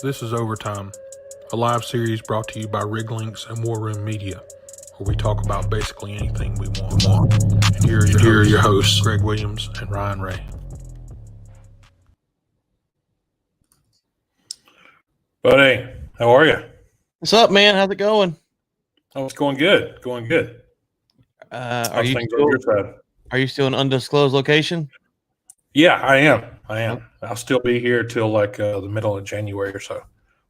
This is Overtime, a live series brought to you by Riglinks and War Room Media, where we talk about basically anything we want. And here are your hosts, Greg Williams and Ryan Ray. Buddy, how are you? What's up, man? How's it going? Oh, it's going good. Going good. Are you things on your side? Are you still in an undisclosed location? Yeah, I am. I'll still be here till like the middle of January or so.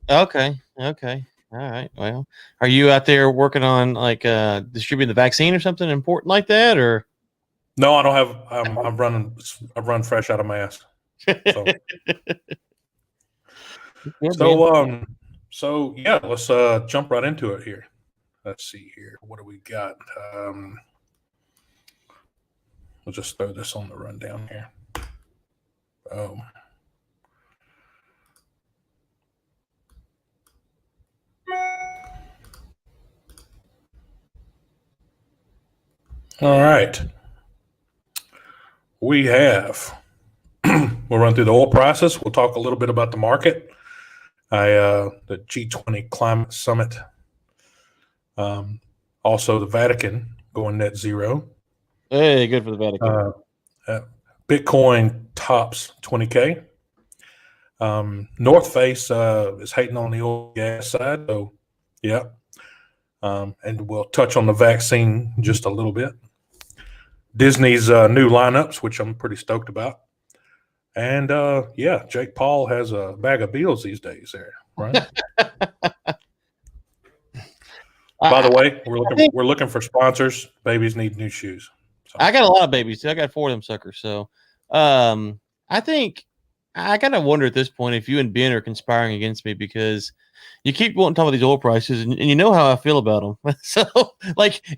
Okay. All right. Well, are you out there working on like distributing the vaccine or something important like that, or? No, I don't have. I've run fresh out of my ass. So, yeah, let's jump right into it here. Let's see here. What do we got? We'll just throw this on the rundown here. All right. We have, we'll run through the oil prices. We'll talk a little bit about the market. The G20 Climate Summit. Also, the Vatican going net zero. Hey, good for the Vatican. Bitcoin tops 20K. North Face is hating on the oil and gas side. So, yeah. And we'll touch on the vaccine just a little bit. Disney's new lineups, which I'm pretty stoked about. And, Jake Paul has a bag of bills these days there, right? By the way, we're looking for sponsors. Babies need new shoes. So. I got a lot of babies too. I got 4 of them suckers. So I think I gotta wonder at this point if you and Ben are conspiring against me, because you keep wanting to talk about these oil prices, and you know how I feel about them. So,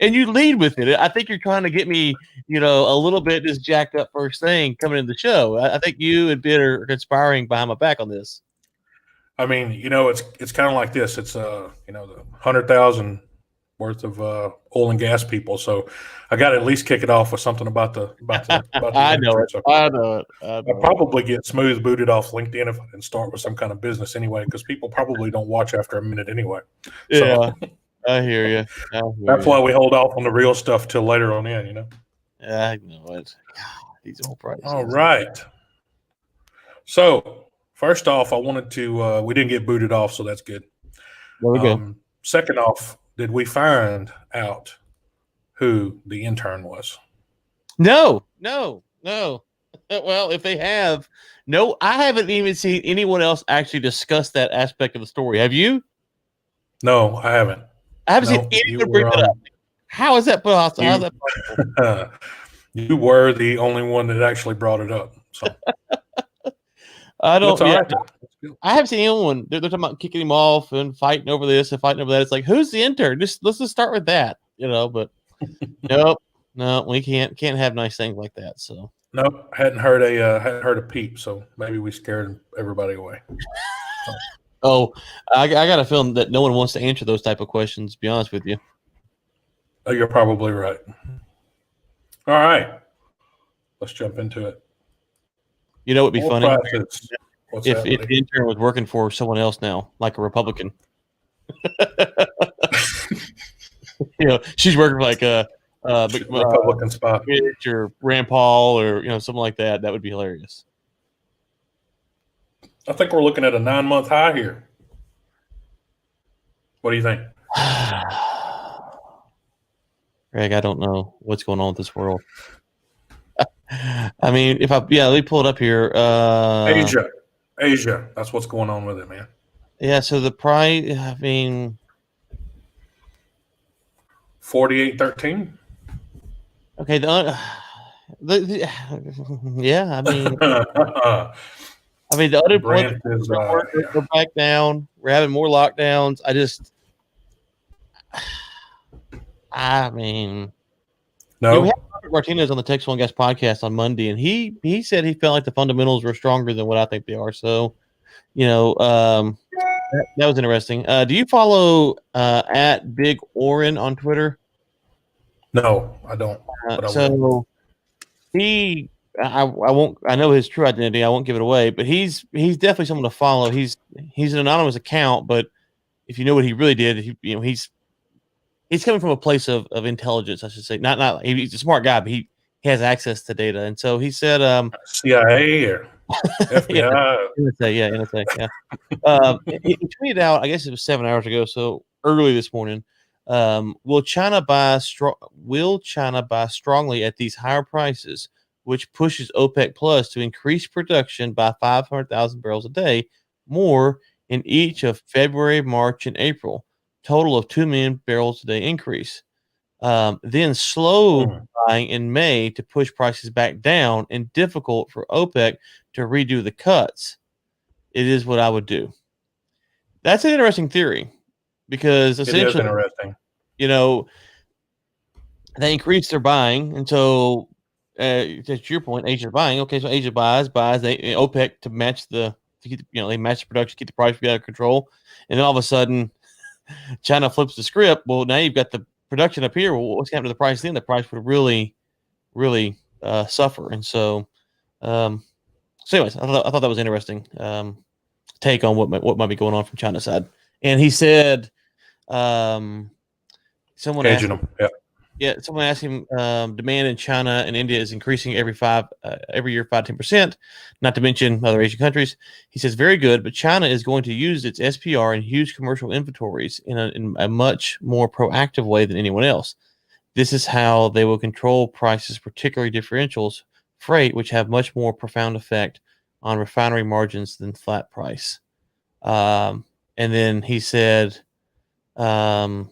and you lead with it. I think you're trying to get me, a little bit just jacked up first thing coming into the show. I think you and Ben are conspiring behind my back on this. I mean, it's kind of like this. It's the 100,000 worth of oil and gas people. So I got to at least kick it off with something about the I know it. I know it. I'll probably get smooth booted off LinkedIn and start with some kind of business anyway, because people probably don't watch after a minute anyway. Yeah, so, I hear you. That's why we hold off on the real stuff till later on in, Yeah, I know it. God, these oil prices. All right. So first off, I wanted to we didn't get booted off, so that's good. There we go. Second off, did we find out who the intern was? No. Well, if they have, no, I haven't even seen anyone else actually discuss that aspect of the story. Have you? No, I haven't. I haven't seen anyone bring it up. How is that possible? How is that possible? You were the only one that actually brought it up. So I don't. I haven't seen anyone. They're talking about kicking him off and fighting over this and fighting over that. It's like, who's the intern? Let's just start with that, But nope, no, we can't have nice things like that. So nope, hadn't heard a peep. So maybe we scared everybody away. Oh, I got a feeling that no one wants to answer those type of questions. To be honest with you. Oh, you're probably right. All right, let's jump into it. It'd be funny if the intern was working for someone else now, like a Republican. She's working for like a Republican spot or Rand Paul or something like that. That would be hilarious. I think we're looking at a 9-month high here. What do you think? Greg, I don't know what's going on with this world. I mean, let me pull it up here. Asia. That's what's going on with it, man. Yeah. So the price, 48.13. Okay. Yeah. The unemployment we're back down. We're having more lockdowns. No. We had Robert Martinez on the Texas Oil and Gas podcast on Monday, and he said he felt like the fundamentals were stronger than what I think they are. So, that was interesting. Do you follow at Big Oren on Twitter? No, I don't. So he I won't. I know his true identity. I won't give it away, but he's definitely someone to follow. He's an anonymous account, but if you know what he really did, he's coming from a place of intelligence, I should say. Not he's a smart guy, but he has access to data, and so he said, CIA or FBI. NSA, he tweeted out, I guess it was 7 hours ago, so early this morning. Will China buy strongly at these higher prices, which pushes OPEC Plus to increase production by 500,000 barrels a day more in each of February, March, and April, total of 2 million barrels a day increase. Then slow buying in May to push prices back down, and difficult for OPEC to redo the cuts. It is what I would do. That's an interesting theory, because essentially, it is interesting. They increase their buying, and so to your point, Asia buying. Okay, so Asia buys. OPEC to match they match the production, keep the price out of control, and then all of a sudden, China flips the script. Well, now you've got the production up here. Well, what's happening to the price then? The price would really, really suffer. And so, anyways, I thought that was interesting take on what might be going on from China's side. And he said, someone asked him, someone asked him, demand in China and India is increasing every year 5-10%, not to mention other Asian countries. He says, very good, but China is going to use its SPR and huge commercial inventories in a much more proactive way than anyone else. This is how they will control prices, particularly differentials, freight, which have much more profound effect on refinery margins than flat price. And then he said, and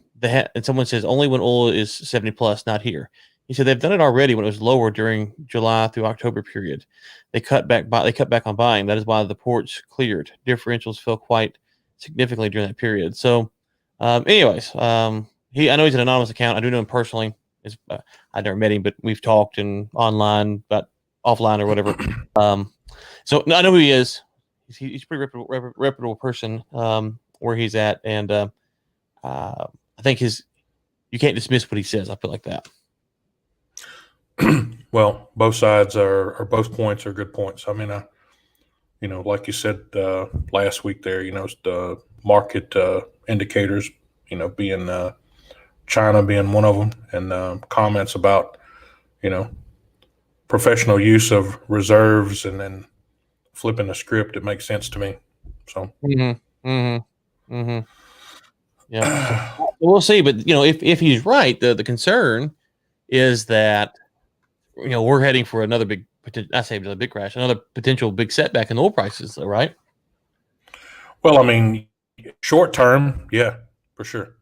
someone says only when oil is 70 plus, not here. He said they've done it already when it was lower during July through October period. They cut back on buying. That is why the ports cleared. Differentials fell quite significantly during that period. So, anyways, I know he's an anonymous account. I do know him personally. I've never met him, but we've talked and online, but offline or whatever. So I know who he is. He's a pretty reputable person where he's at, and I think you can't dismiss what he says. I feel like that. Well, both sides or both points are good points. I mean, like you said last week there, the market indicators, being China being one of them, and comments about, professional use of reserves and then flipping the script. It makes sense to me. So. Yeah, we'll see. But if he's right, the concern is that we're heading for another big. I say another big crash, another potential big setback in oil prices. Right? Well, I mean, short term, yeah, for sure.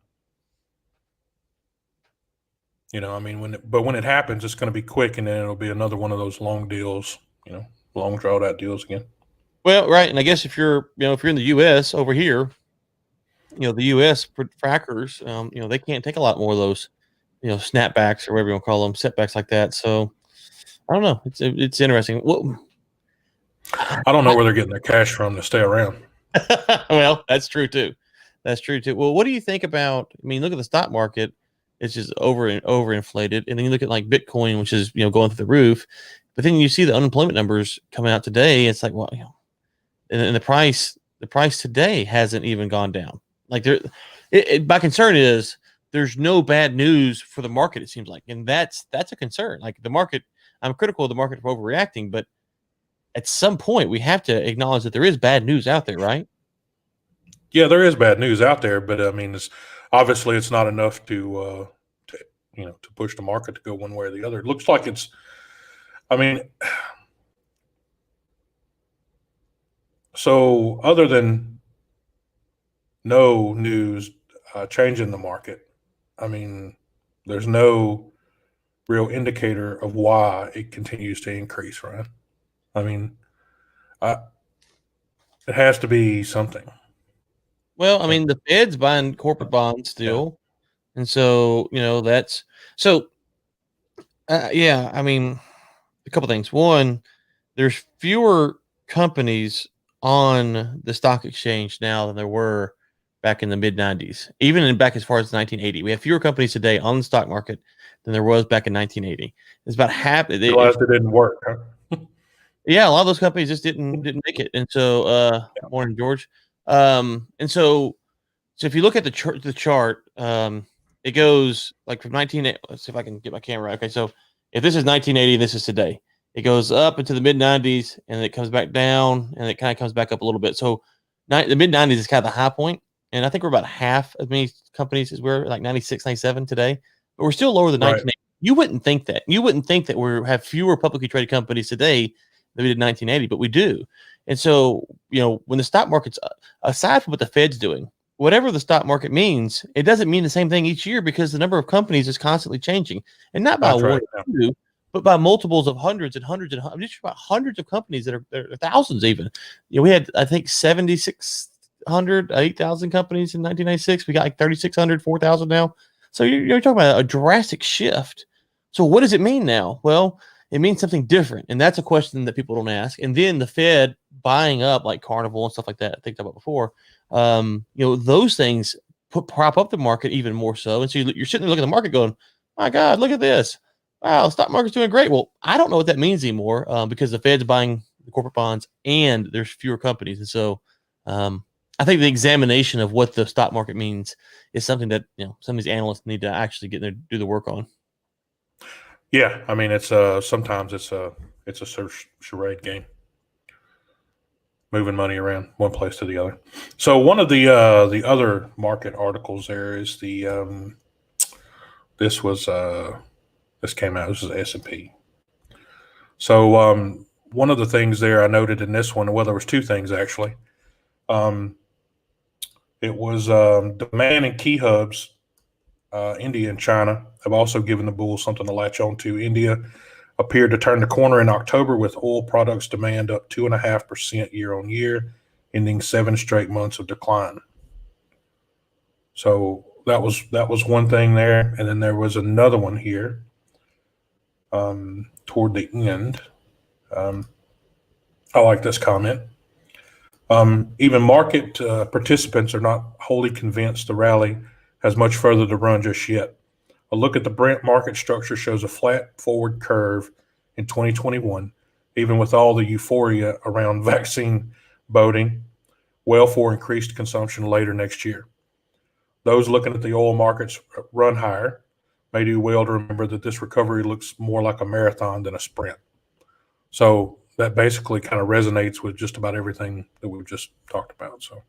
When it happens, it's going to be quick, and then it'll be another one of those long deals. Long drawn out deals again. Well, right, and I guess if you're in the U.S. over here. The U.S. frackers, they can't take a lot more of those, snapbacks or whatever you want to call them, setbacks like that. So I don't know. It's interesting. Well, I don't know where they're getting their cash from to stay around. Well, that's true too. Well, what do you think about? I mean, look at the stock market; it's just overinflated, and then you look at like Bitcoin, which is going through the roof. But then you see the unemployment numbers coming out today. It's like, well, and the price today hasn't even gone down. Like my concern is there's no bad news for the market. It seems like, and that's a concern. Like the market, I'm critical of the market for overreacting, but at some point we have to acknowledge that there is bad news out there, right? Yeah, there is bad news out there, but I mean, it's not enough to push the market to go one way or the other. It looks like it's. I mean, so other than no news changing the market, I mean, there's no real indicator of why it continues to increase, right? I mean, it has to be something. Well, I mean, the Fed's buying corporate bonds still, and so that's so. Yeah, I mean, a couple things. One, there's fewer companies on the stock exchange now than there were back in the mid 90s, even back as far as 1980. We have fewer companies today on the stock market than there was back in 1980. It's about half. Realized it didn't work. Huh? Yeah, a lot of those companies just didn't make it. And so, morning, George. And so if you look at the chart, it goes like from 19. Let's see if I can get my camera right. Okay, so if this is 1980, this is today. It goes up into the mid 90s, and it comes back down, and it kind of comes back up a little bit. So, the mid 90s is kind of the high point, and I think we're about half as many companies as we're like 96, 97 today, but we're still lower than Right. 1980. You wouldn't think that. You wouldn't think that we have fewer publicly traded companies today than we did in 1980, but we do. And so, when the stock market's aside from what the Fed's doing, whatever the stock market means, it doesn't mean the same thing each year because the number of companies is constantly changing, and not by That's one right. or two, but by multiples of hundreds and hundreds and just about hundreds of companies that are thousands even. We had, I think, 7,600, 8,000 companies in 1996. We got like 3,600, 4,000 now. So you're talking about a drastic shift. So what does it mean now? Well, it means something different, and that's a question that people don't ask. And then the Fed buying up like Carnival and stuff like that, I think about before. Those things prop up the market even more so. And so you're sitting there looking at the market going, my God, look at this. Wow, the stock market's doing great. Well, I don't know what that means anymore because the Fed's buying the corporate bonds and there's fewer companies. And so I think the examination of what the stock market means is something that some of these analysts need to actually get there, do the work on. Yeah, I mean, it's sometimes it's a charade game, moving money around one place to the other. So one of the other market articles there is the this came out. This is S&P. So one of the things there I noted in this one, well, there was two things actually. It was demand in key hubs. India and China have also given the bulls something to latch on to. India appeared to turn the corner in October with oil products demand up 2.5% year on year, ending 7 straight months of decline. So that was one thing there, and then there was another one here toward the end. I like this comment. Even market participants are not wholly convinced the rally has much further to run just yet. A look at the Brent market structure shows a flat forward curve in 2021, even with all the euphoria around vaccine boding well for increased consumption later next year. Those looking at the oil markets run higher may do well to remember that this recovery looks more like a marathon than a sprint. So that basically kind of resonates with just about everything that we've just talked about. So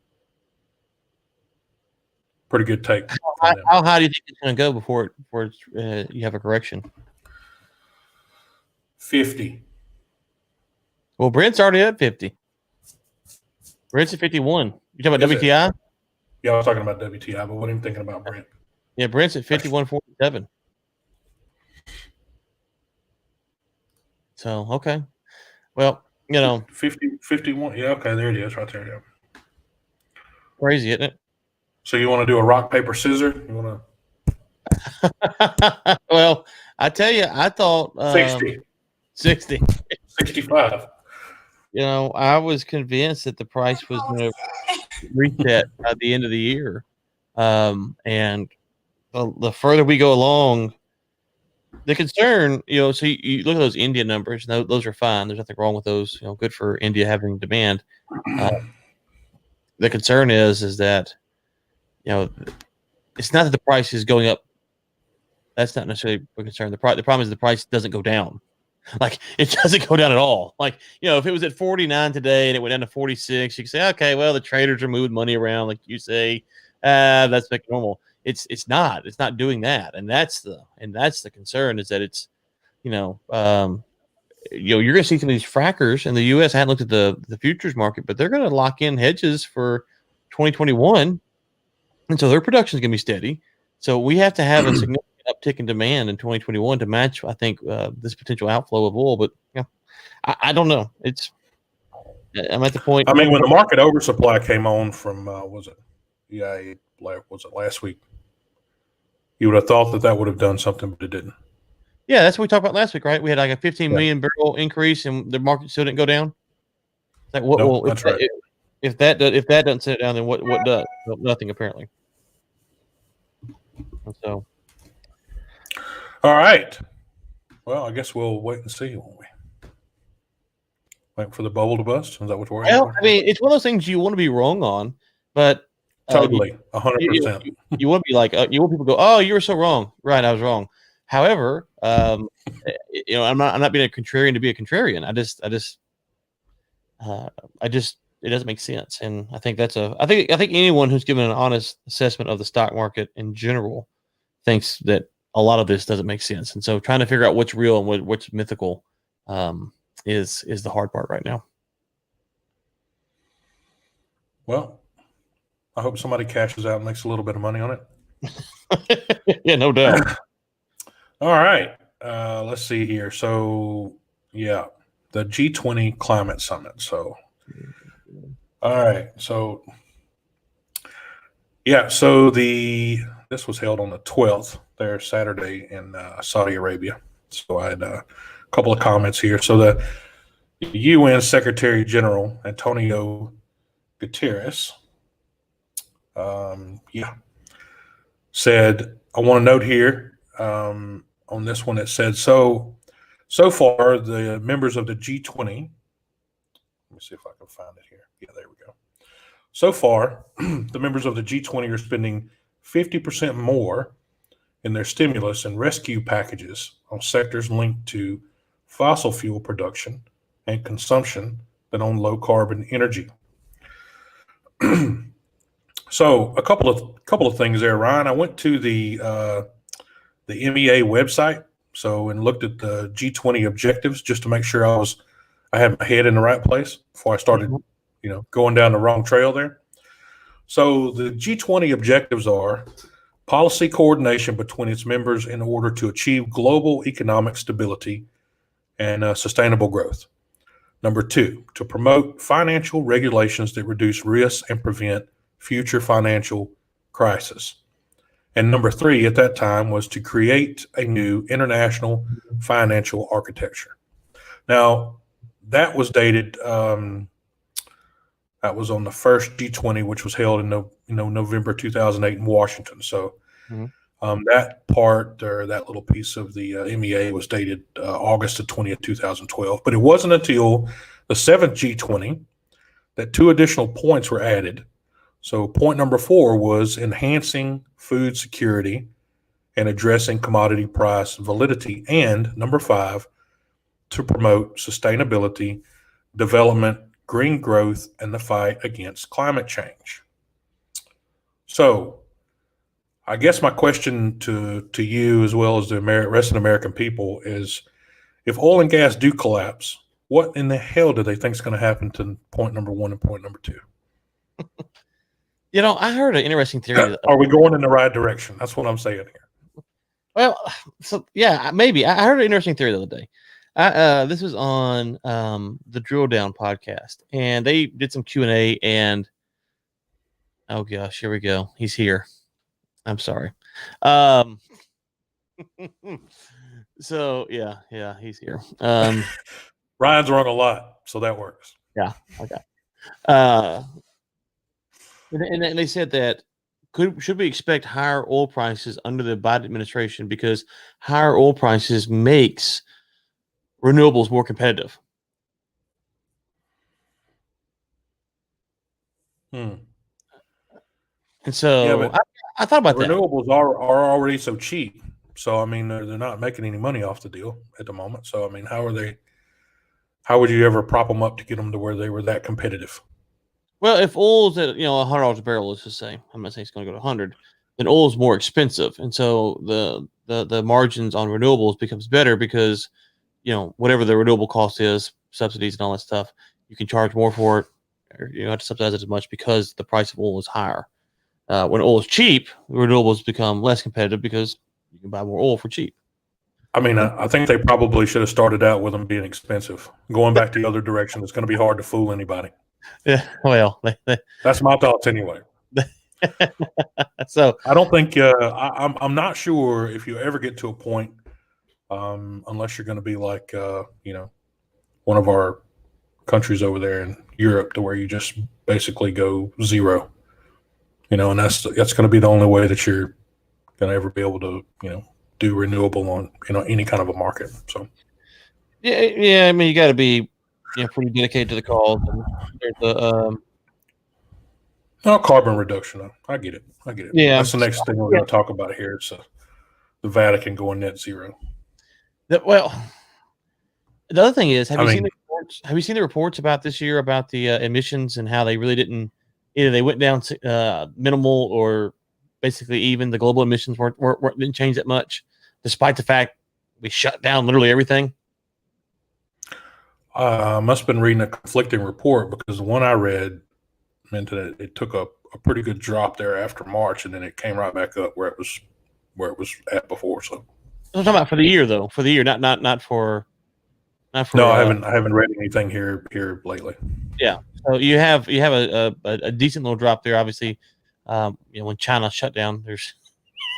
pretty good take. How high do you think it's going to go before you have a correction? 50. Well, Brent's already at 50. Brent's at 51. You talking about WTI? Yeah, I was talking about WTI, but what are you thinking about Brent? Yeah, Brent's at 51.47. So, okay. Well, 51. Yeah, okay, there it is right there. Yeah. Crazy, isn't it? So you want to do a rock, paper, scissors? You want to? Well, I tell you, I thought 60. 65. I was convinced that the price was going to reset by the end of the year. And the further we go along, the concern, so you look at those India numbers, those are fine. There's nothing wrong with those. Good for India having demand. The concern is that, it's not that the price is going up. That's not necessarily a concern. The problem is the price doesn't go down. Like, it doesn't go down at all. Like, if it was at 49 today and it went down to 46, you could say, okay, well, the traders are moving money around, like you say. That's like normal. It's not doing that. And that's the concern, is that it's, you're going to see some of these frackers, and the U.S. hadn't looked at the futures market, but they're going to lock in hedges for 2021. And so their production is going to be steady. So we have to have a significant uptick in demand in 2021 to match, I think, this potential outflow of oil. But I don't know. I'm at the point. I mean, when the market oversupply came on from was it last week? You would have thought that would have done something, but it didn't. Yeah, that's what we talked about last week, right? We had like a 15 million barrel increase, and the market still didn't go down. Like, what? No, that's right. If that doesn't sit down, then what does? Well, nothing, apparently. And so, all right. Well, I guess we'll wait and see, won't we? Like for the bubble to bust? Is that what we're Well, I mean, it's one of those things you want to be wrong on, but Totally, you, 100%. you want to be like, you want people to go, oh, you were so wrong. Right, I was wrong. However, I'm not being a contrarian to be a contrarian. It doesn't make sense, and I think I think anyone who's given an honest assessment of the stock market in general thinks that a lot of this doesn't make sense, and so trying to figure out what's real and what's mythical is the hard part right now. Well, I hope somebody cashes out and makes a little bit of money on it. Yeah, no doubt. All right. Let's see here. So, yeah, the G20 Climate Summit. So, all right. So, yeah. So this was held on the 12th there, Saturday in Saudi Arabia. So I had a couple of comments here. So the UN Secretary General Antonio Guterres, said, I want to note here on this one, it said, so far the members of the G20, let me see if I can find it here. Yeah, there we go. So far, the members of the G20 are spending 50% more in their stimulus and rescue packages on sectors linked to fossil fuel production and consumption than on low carbon energy. So a couple of things there, Ryan. I went to the MEA website, and looked at the G20 objectives just to make sure I had my head in the right place before I started, going down the wrong trail there. So the G20 objectives are policy coordination between its members in order to achieve global economic stability and sustainable growth. Number 2, to promote financial regulations that reduce risks and prevent future financial crisis. And number 3 at that time was to create a new international financial architecture. Now, that was dated, that was on the first G20, which was held in November 2008 in Washington. So that part, or that little piece of the MEA, was dated August the 20th, 2012. But it wasn't until the 7th G20 that 2 additional points were added. So point number 4 was enhancing food security and addressing commodity price validity. And number 5, to promote sustainability, development, green growth, and the fight against climate change. So I guess my question to you, as well as the rest of the American people, is if oil and gas do collapse, what in the hell do they think is going to happen to point number 1 and point number 2? I heard an interesting theory. Are we going in the right direction? That's what I'm saying here. Well, so yeah, maybe. I heard an interesting theory the other day. This was on the Drill Down podcast, and they did some Q&A, and oh gosh, here we go. He's here. I'm sorry. So yeah, he's here. Ryan's run a lot, so that works. Yeah. Okay. And they said that should we expect higher oil prices under the Biden administration because higher oil prices makes renewables more competitive? And so I thought about that. Renewables are already so cheap. So, I mean, they're not making any money off the deal at the moment. So, I mean, how would you ever prop them up to get them to where they were that competitive? Well, if oil's at $100 a barrel, let's just say, I'm not saying it's going to go to 100, then oil is more expensive, and so the margins on renewables becomes better because whatever the renewable cost is, subsidies and all that stuff, you can charge more for it, or you don't have to subsidize it as much because the price of oil is higher. When oil is cheap, renewables become less competitive because you can buy more oil for cheap. I mean, I think they probably should have started out with them being expensive. Going back the other direction, it's going to be hard to fool anybody. Yeah, well, that's my thoughts anyway. So I don't think I'm not sure if you ever get to a point, unless you're going to be like one of our countries over there in Europe, to where you just basically go zero. And that's going to be the only way that you're going to ever be able to do renewable on any kind of a market. So yeah, I mean, you got to be pretty dedicated to the cause. And there's No carbon reduction, though. I get it. Yeah. That's the next thing we're going to talk about here. It's the Vatican going net zero. Well, the other thing is, have you seen the reports? Have you seen the reports about this year about the emissions and how they really didn't? Either they went down minimal or basically even. The global emissions didn't change that much, despite the fact we shut down literally everything. I must have been reading a conflicting report, because the one I read meant that it took a pretty good drop there after March, and then it came right back up where it was at before. So I'm talking about for the year, though. For the year, not for. No, I haven't read anything here lately. Yeah, so you have a decent little drop there. Obviously, when China shut down, there's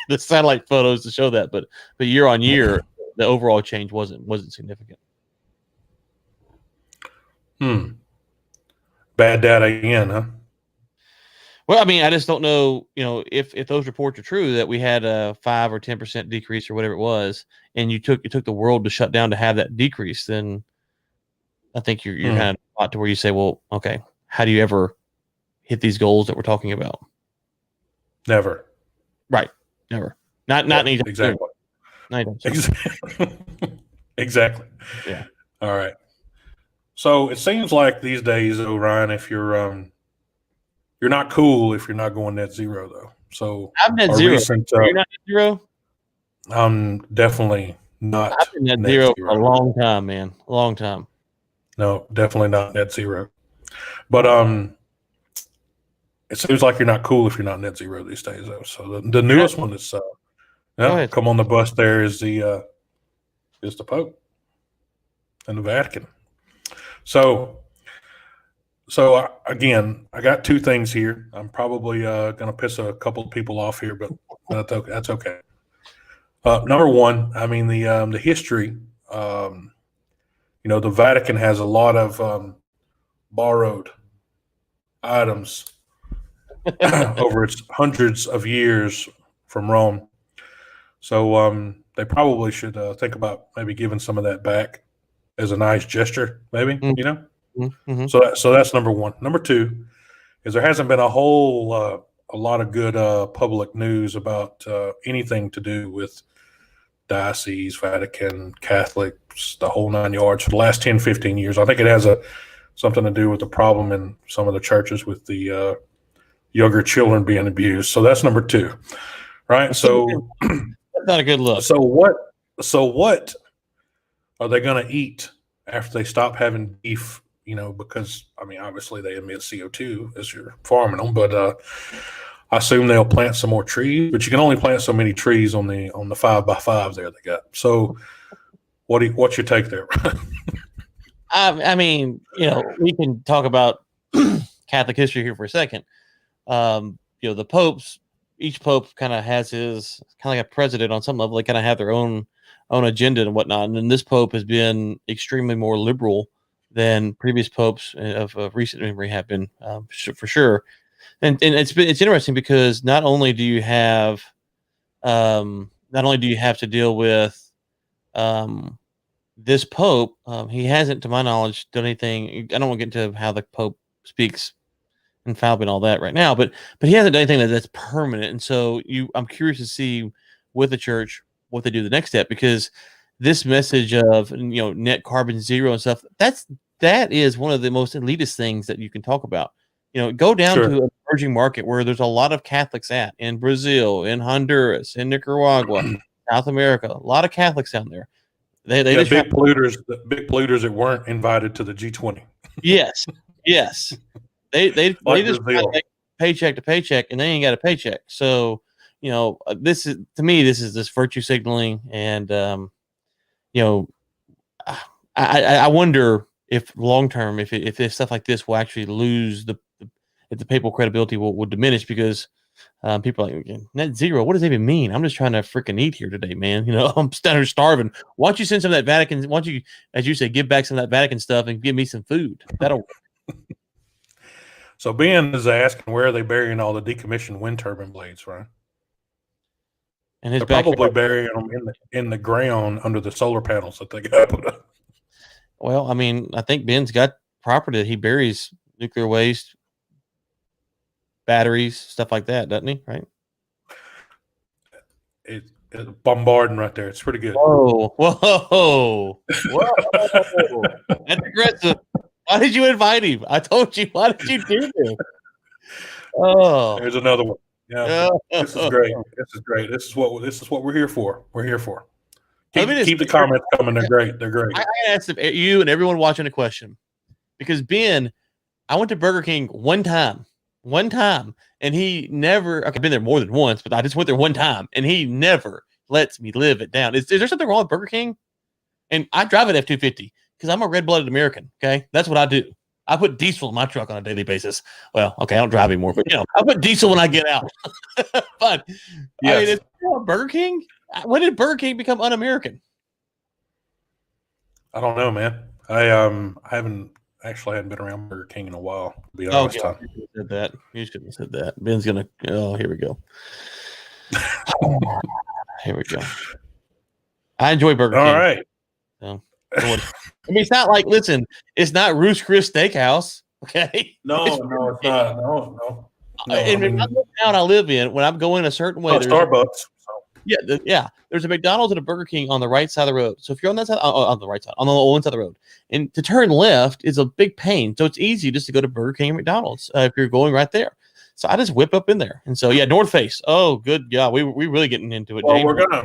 the satellite photos to show that, but year on year, the overall change wasn't significant. Bad data again, huh? Well, I mean, I just don't know, if those reports are true that we had a 5 or 10% decrease or whatever it was, and it took the world to shut down to have that decrease, then I think you're kind of to where you say, well, okay, how do you ever hit these goals that we're talking about? Never. Right. Never. Not anytime exactly. Exactly. Yeah. All right. So it seems like these days, Ryan, if you're not cool if you're not going net zero, though. So I'm net zero. Are you not net zero? I'm definitely not. I've been net zero for a long time, man. A long time. No, definitely not net zero. But it seems like you're not cool if you're not net zero these days, though. So the newest one that's come on the bus there is the Pope and the Vatican. So again, I got two things here. I'm probably going to piss a couple of people off here, but that's okay. Number one, I mean the history. The Vatican has a lot of borrowed items over its hundreds of years from Rome. So they probably should think about maybe giving some of that back as a nice gesture, maybe, Mm-hmm. So that's number one. Number two is there hasn't been a lot of good public news about anything to do with diocese, Vatican, Catholics, the whole nine yards for the last 10, 15 years. I think it has something to do with the problem in some of the churches with the younger children being abused. So that's number two, right? So that's not a good look. So what are they going to eat after they stop having beef? Because I mean, obviously they emit CO2 as you're farming them, but I assume they'll plant some more trees. But you can only plant so many trees on the 5x5 there they got. So what's your take there? I mean, we can talk about Catholic history here for a second. The popes, each pope kind of has his kind of like a president on some level. They kind of have their own agenda and whatnot. And then this pope has been extremely more liberal than previous popes of recent memory have been, for sure. And it's interesting because not only do you have to deal with this pope, he hasn't, to my knowledge, done anything. I don't want to get into how the pope speaks infallibly and all that right now, but he hasn't done anything that's permanent. And so I'm curious to see with the church what they do the next step, because this message of net carbon zero and stuff, that is one of the most elitist things that you can talk about. Go down to an emerging market where there's a lot of Catholics in Brazil, in Honduras, in Nicaragua, South America, a lot of Catholics down there. They big polluters that weren't invited to the G20. Yes. They just like paycheck to paycheck, and they ain't got a paycheck. So this is, to me, this virtue signaling, and I wonder if long term, if stuff like this will actually lose if the papal credibility will diminish, because people are like, net zero, what does that even mean? I'm just trying to freaking eat here today, man. I'm standing here starving. Why don't you send some of that Vatican? Why don't you, as you say, give back some of that Vatican stuff and give me some food? That'll work. So Ben is asking, where are they burying all the decommissioned wind turbine blades, right? And they're probably burying them in the ground under the solar panels that they got put up. Well, I mean, I think Ben's got property that he buries nuclear waste, batteries, stuff like that, doesn't he? Right? It's bombarding right there. It's pretty good. Whoa, whoa, whoa! That's aggressive. Why did you invite him? I told you. Why did you do this? Oh, There's another one. Yeah, oh. this is great. This is great. This is what we're here for. We're here for. Let me just- Keep the comments coming. They're great. They're great. I asked you and everyone watching a question because Ben, I went to Burger King one time, and he never. Okay, I've been there more than once, but I just went there one time, and he never lets me live it down. Is there something wrong with Burger King? And I drive an F-250 because I'm a red-blooded American. Okay, that's what I do. I put diesel in my truck on a daily basis. Well, okay, I don't drive anymore, but I put diesel when I get out. But Yes. I mean, it's Burger King. When did Burger King become un-American? I don't know, man. I haven't been around Burger King in a while. To be honest, God, you shouldn't have said that. You shouldn't have said that. Ben's gonna. Oh, here we go. Here we go. I enjoy Burger King. All right. So, I mean, it's not like. Listen, it's not Roost Chris Steakhouse. Okay. No, it's not. No. In the town I live in, when I'm going a certain way, there's Starbucks. yeah. There's a McDonald's and a Burger King on the right side of the road. So if you're on that side, on the right side, on the one side of the road, and to turn left is a big pain. So it's easy just to go to Burger King and McDonald's if you're going right there. So I just whip up in there. And so North Face. Oh, good God, we really getting into it. Well, James. we're gonna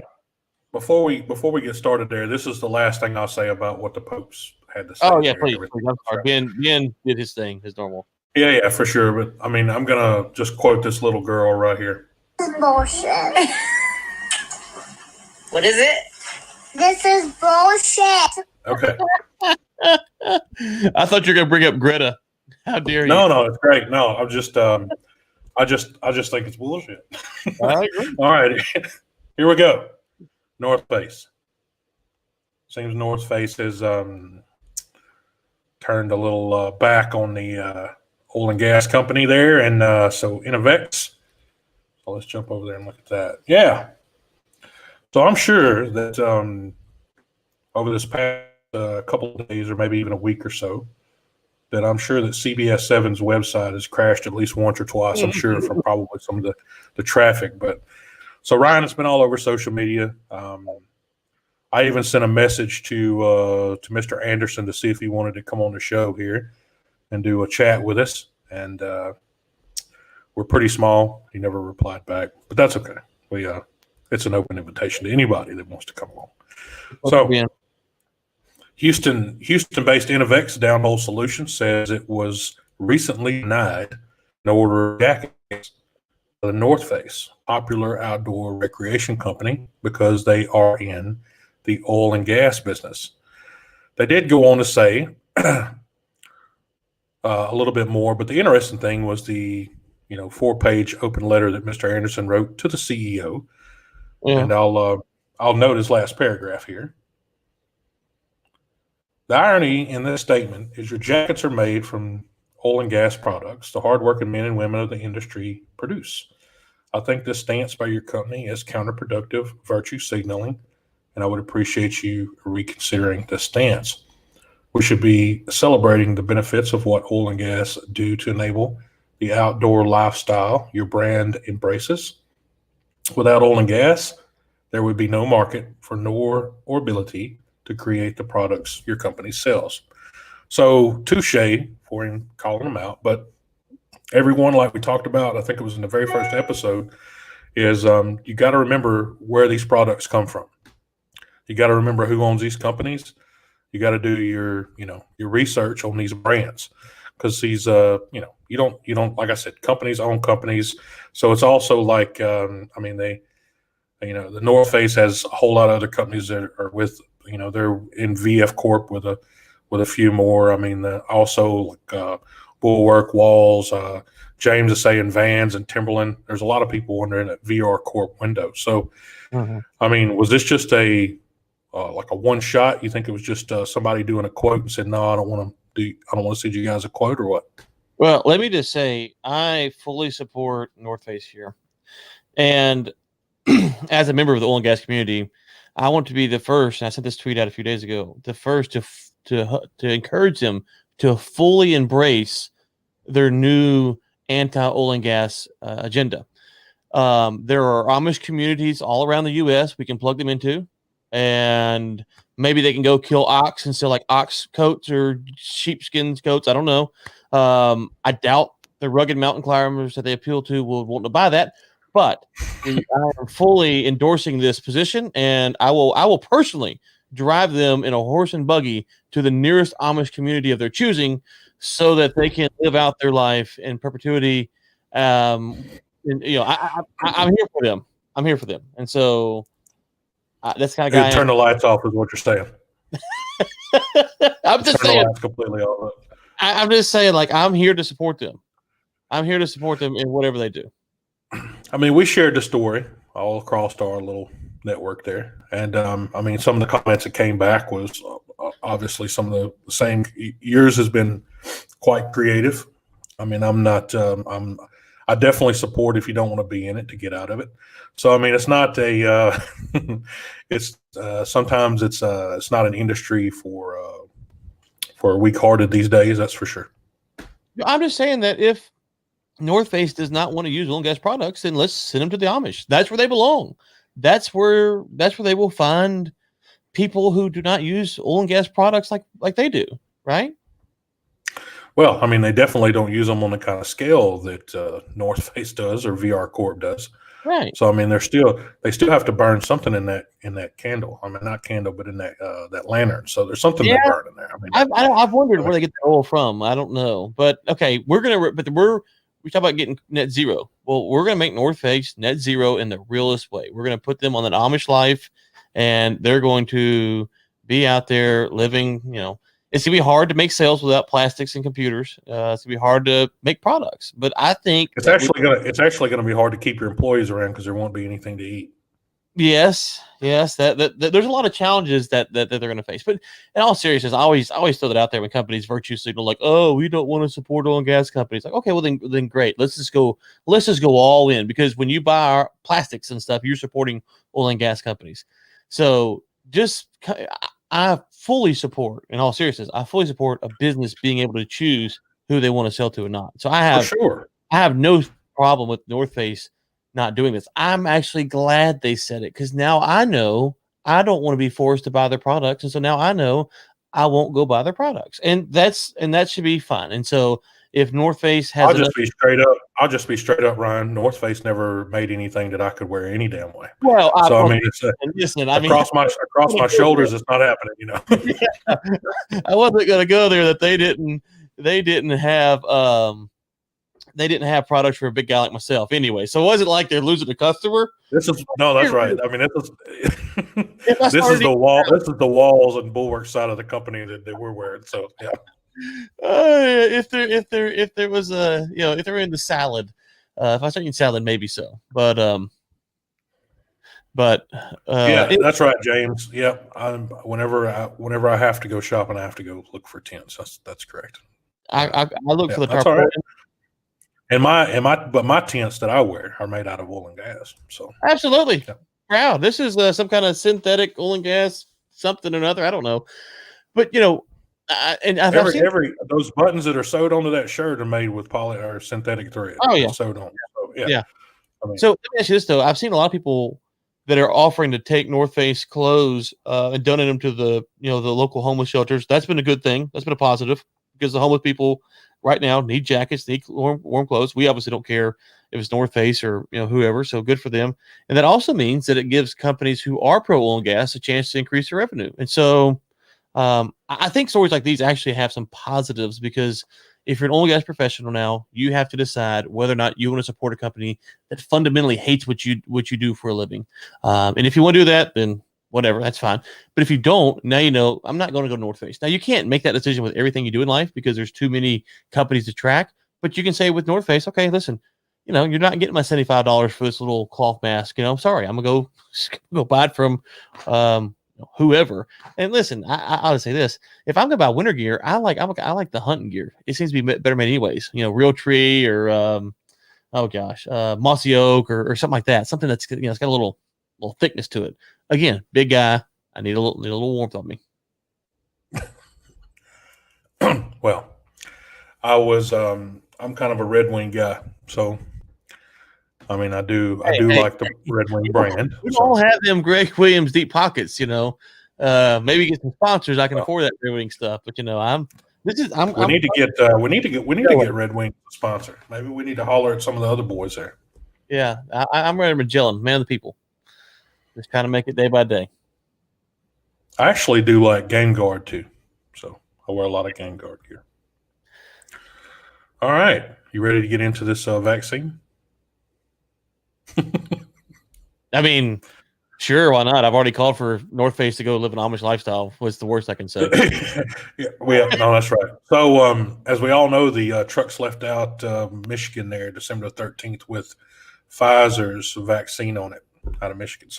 before we get started there. This is the last thing I'll say about what the Popes had to say. Oh yeah, there. please. I'm sorry. Ben did his thing, his normal. Yeah, for sure. But I mean, I'm gonna just quote this little girl right here. This is bullshit. What is it? This is bullshit. Okay. I thought you were gonna bring up Greta. How dare you? No, it's great. No, I'm just I just think it's bullshit. I agree. All right, here we go. North Face. Seems North Face has turned a little back on the oil and gas company there, and so Innovex. So let's jump over there and look at that. Yeah. So I'm sure that over this past couple of days, or maybe even a week or so, that I'm sure that CBS 7's website has crashed at least once or twice. I'm sure from probably some of the traffic. But so Ryan, it's been all over social media. I even sent a message to Mr. Anderson to see if he wanted to come on the show here and do a chat with us. And we're pretty small. He never replied back, but that's okay. It's an open invitation to anybody that wants to come along. So Houston-based Innovex Downhole Solutions says it was recently denied an order of jackets for the North Face, popular outdoor recreation company, because they are in the oil and gas business. They did go on to say a little bit more, but the interesting thing was the 4-page open letter that Mr. Anderson wrote to the CEO. Yeah. And I'll note his last paragraph here. The irony in this statement is your jackets are made from oil and gas products the hardworking men and women of the industry produce. I think this stance by your company is counterproductive virtue signaling, and I would appreciate you reconsidering this stance. We should be celebrating the benefits of what oil and gas do to enable the outdoor lifestyle your brand embraces. Without oil and gas, there would be no market for nor ability to create the products your company sells. So touche for him calling them out, but everyone, like we talked about, I think it was in the very first episode, is you got to remember where these products come from. You got to remember who owns these companies. You got to do your research on these brands, because these you don't like I said, companies own companies. So it's also like the North Face has a whole lot of other companies that are with they're in VF Corp with a few more. I mean, also like Bulwark, Walls, James is saying Vans and Timberland. There's a lot of people wondering at VR Corp window. So, I mean, was this just a one shot? You think it was just somebody doing a quote and said, "No, I don't want to send you guys a quote," or what? Well, let me just say, I fully support North Face here, and as a member of the oil and gas community, I want to be the first. And I sent this tweet out a few days ago. The first to encourage them to fully embrace their new anti-oil and gas agenda. There are Amish communities all around the U.S. we can plug them into, and maybe they can go kill ox and sell like ox coats or sheepskin coats. I don't know. I doubt the rugged mountain climbers that they appeal to will want to buy that. But I am fully endorsing this position, and I will personally drive them in a horse and buggy to the nearest Amish community of their choosing, so that they can live out their life in perpetuity. And, I'm here for them. I'm here for them, and so that's the kind of guy. Turn the lights off is what you're saying. I'm just Turn saying. the lights completely off. I'm just saying, like, I'm here to support them. I'm here to support them in whatever they do. I mean, we shared the story all across our little network there, and I mean, some of the comments that came back was obviously some of the same. Yours has been quite creative. I mean, I definitely support if you don't want to be in it to get out of it. So I mean, it's not a it's sometimes it's not an industry for weak-hearted these days. That's for sure. I'm just saying that if North Face does not want to use oil and gas products, then let's send them to the Amish. That's where they belong. That's where they will find people who do not use oil and gas products like they do, right? Well, I mean, they definitely don't use them on the kind of scale that North Face does or VR Corp does. Right. So I mean, they still have to burn something in that candle. I mean, not candle, but in that lantern. So there's something they burn in there. I mean, I've wondered where they get the oil from. I don't know, but okay, we talk about getting net zero. Well, we're gonna make North Face net zero in the realest way. We're gonna put them on an Amish life, and they're going to be out there living. It's gonna be hard to make sales without plastics and computers. It's gonna be hard to make products, but I think it's actually gonna be hard to keep your employees around because there won't be anything to eat. Yes, that there's a lot of challenges that they're going to face. But in all seriousness, I always throw that out there when companies virtue signal like, "Oh, we don't want to support oil and gas companies." Like, okay, well then great. Let's just go all in, because when you buy our plastics and stuff, you're supporting oil and gas companies. So I fully support, in all seriousness, I fully support a business being able to choose who they want to sell to or not. So I have no problem with North Face not doing this. I'm actually glad they said it, because now I know I don't want to be forced to buy their products, and so now I know I won't go buy their products, and that should be fine. And so if North Face has, I'll just be straight up, Ryan. North Face never made anything that I could wear any damn way. Well, so I mean, it's across my shoulders. It's not happening. Yeah. I wasn't going to go there. That they didn't have products for a big guy like myself anyway. So it wasn't like they're losing a customer. That's right. I mean, this is the wall. This is the walls and bulwark side of the company that we're wearing. So yeah. If there was if they're in the salad, if I was eating salad, maybe so. But yeah, that's right, James. Yep. Whenever I have to go shopping, I have to go look for tents. That's correct. I look for the that's tarpaulin. Right. But my tents that I wear are made out of oil and gas. So absolutely, wow. This is some kind of synthetic oil and gas something or another. I don't know, but those buttons that are sewed onto that shirt are made with poly or synthetic thread. Oh yeah, sewed on. So, yeah. I mean, so let me ask you this though: I've seen a lot of people that are offering to take North Face clothes and donate them to the local homeless shelters. That's been a good thing. That's been a positive, because the homeless people right now need jackets, need warm clothes. We obviously don't care if it's North Face or whoever. So good for them. And that also means that it gives companies who are pro oil and gas a chance to increase their revenue. And so I think stories like these actually have some positives, because if you're an oil and gas professional now, you have to decide whether or not you want to support a company that fundamentally hates what you do for a living. And if you want to do that, then whatever, that's fine. But if you don't, now I'm not going to go to North Face. Now, you can't make that decision with everything you do in life, because there's too many companies to track. But you can say with North Face, okay, listen, you're not getting my $75 for this little cloth mask. Sorry, I'm gonna go buy it from whoever. And listen, I'll just say this: if I'm gonna buy winter gear, I like the hunting gear. It seems to be better made anyways. Real Tree or Mossy Oak or something like that. Something that's it's got a little thickness to it. Again, big guy. I need a little warmth on me. Well, I was I'm kind of a Red Wing guy, so I mean I do Hey, like the Red Wing brand. we So all have them Greg Williams deep pockets, you know. Maybe get some sponsors. I can well, afford that Red stuff, but you know, I'm we need to get Red Wing to sponsor. Maybe we need to holler at some of the other boys there. yeah, I'm ready Magellan, man of the people. Just kind of make it day by day. I actually do like Game Guard too, so I wear a lot of Game Guard gear. All right, you ready to get into this vaccine? I mean, sure, why not? I've already called for North Face to go live an Amish lifestyle. What's the worst I can say? No, that's right. So, as we all know, the trucks left out Michigan there December 13th with Pfizer's vaccine on it out of Michigan.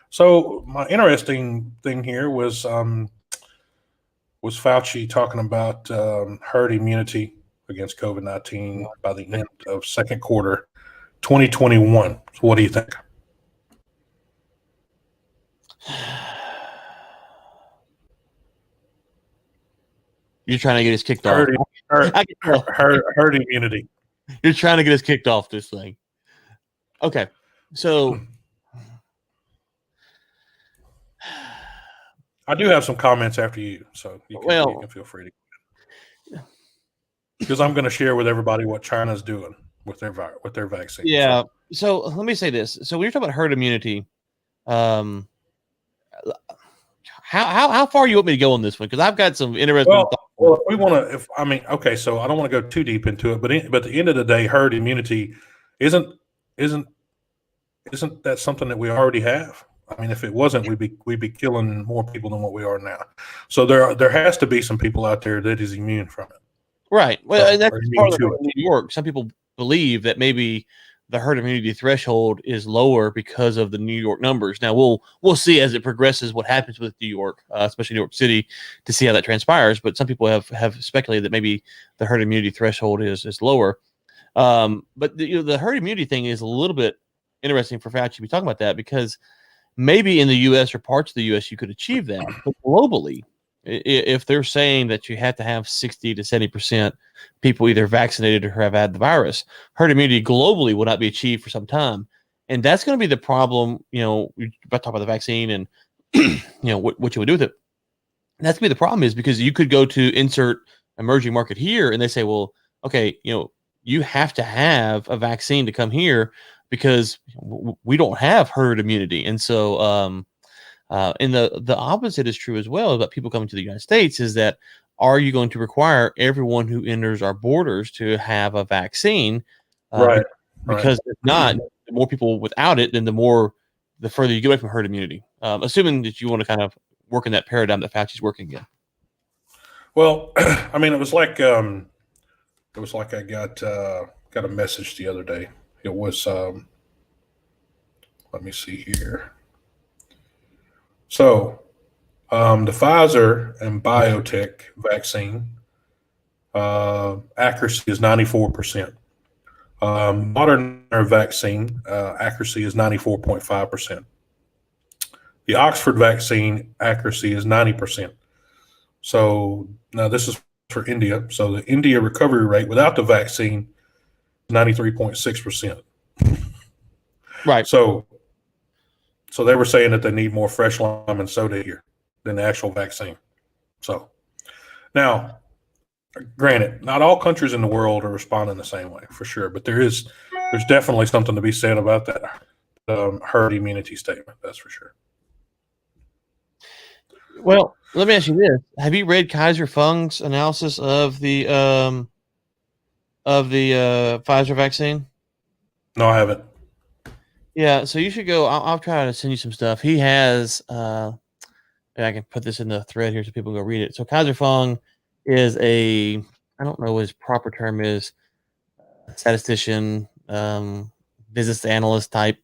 So my interesting thing here was Fauci talking about herd immunity against COVID-19 by the end of second quarter 2021. So what do you think? You're trying to get us kicked off. Herd immunity. You're trying to get us kicked off this thing. Okay, so I do have some comments after you, so you can feel free to. Because I'm going to share with everybody what China's doing with their vaccine. Yeah. So let me say this. So when you're talking about herd immunity, how far you want me to go on this one? Because I've got some interesting. Well, if we want to, okay. So I don't want to go too deep into it, but at the end of the day, herd immunity isn't that something that we already have? I mean, if it wasn't, we'd be killing more people than what we are now. So there has to be some people out there that is immune from it. Right. Well, that's part of New York. Some people believe that maybe the herd immunity threshold is lower because of the New York numbers. Now we'll see as it progresses what happens with New York, especially New York City, to see how that transpires. But some people have speculated that maybe the herd immunity threshold is lower. But the herd immunity thing is a little bit interesting for Fauci to be talking about that, because maybe in the U.S. or parts of the U.S. you could achieve that, but globally, if they're saying that you have to have 60 to 70% people either vaccinated or have had the virus, herd immunity globally will not be achieved for some time. And that's going to be the problem. We're about to talk about the vaccine and, what you would do with it. And that's going to be the problem, is because you could go to insert emerging market here and they say, well, okay, you have to have a vaccine to come here because we don't have herd immunity. And so, and the opposite is true as well about people coming to the United States, is that, are you going to require everyone who enters our borders to have a vaccine? Right. Because if not, the more people without it, then the further you get away from herd immunity. Assuming that you want to kind of work in that paradigm that Fauci's working in. Well, I mean, it was like I got a message the other day. It was let me see here. So, the Pfizer and BioNTech vaccine accuracy is 94%. Moderna vaccine accuracy is 94.5%. The Oxford vaccine accuracy is 90%. So now this is for India. So the India recovery rate without the vaccine is 93.6%. Right. So they were saying that they need more fresh lime and soda here than the actual vaccine. So now, granted, not all countries in the world are responding the same way, for sure, but there's definitely something to be said about that herd immunity statement. That's for sure. Well, let me ask you this: have you read Kaiser Fung's analysis of the Pfizer vaccine? No, I haven't. Yeah, so you should go. I'll try to send you some stuff. He has, and I can put this in the thread here so people can go read it. So Kaiser Fung is I don't know what his proper term is, statistician, business analyst type